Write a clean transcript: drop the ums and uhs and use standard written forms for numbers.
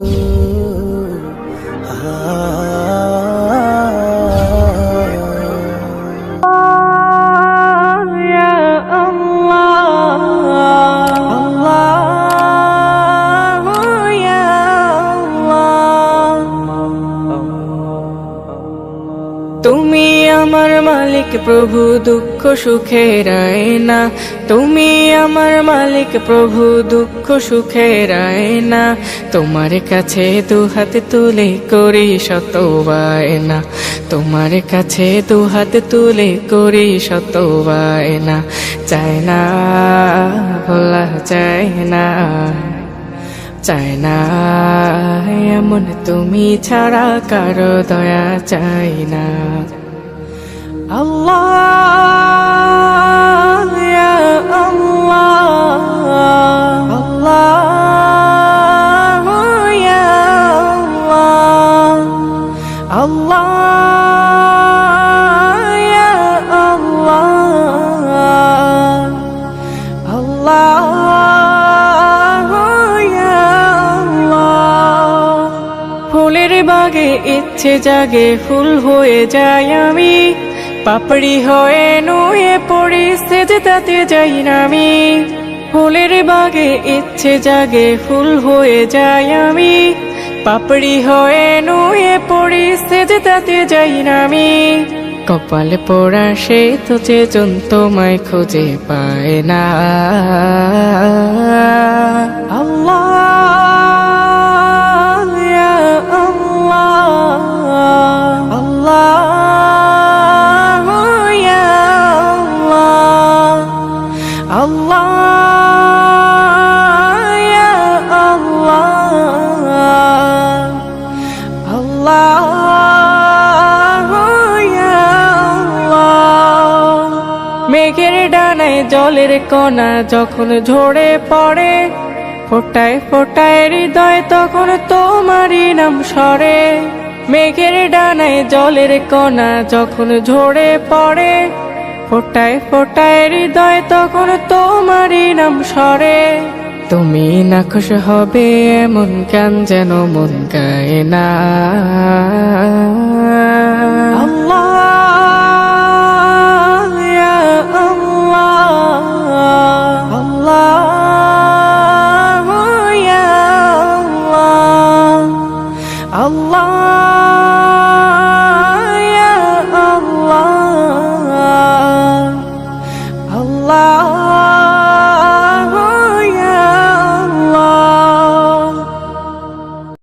তুমি আমার মালিক প্রভু দুঃখ সুখের আয়না, তুমি আমার মালিক প্রভু দুঃখ সুখের আয়না। তোমার কাছে দুহাত তুলে করি শত বায়না, তোমার কাছে দুহাত তুলে করি শত বায়না। চায় না ভোলা যায় না, চায় না এমন তুমি ছাড়া কারো দয়া চাই না। আল্লাহ ইয়া আল্লাহ, আল্লাহ ইয়া আল্লাহ, আল্লাহ ইয়া আল্লাহ, আল্লাহ ফুলের বাগে ইচ্ছে জাগে ফুল হয়ে যাই আমি, পাপড়ি হয়ে নুয়ে পড়ি সেজদাতে যাই না আমি। ফুলের বাগে ইচ্ছে জাগে ফুল হয়ে যাই আমি, পাপড়ি হয়ে নুয়ে পড়ি সেজদাতে যাই না আমি। কপালে পোড়া সে তো যে জন তোমায় খুঁজে পায় না। আল্লাহ মেঘের ডানায় জলের কণা যখন ঝরে পড়ে, ফোটায় ফোটায় হৃদয় তখন তোমারই নাম সরে। মেঘের ডানায় জলের কণা যখন ঝরে পড়ে, ফোটায় ফোটায় হৃদয় তখন তোমারই নাম সরে। তুমি নাখুশ হবে এমন গান যেন মন গায় না।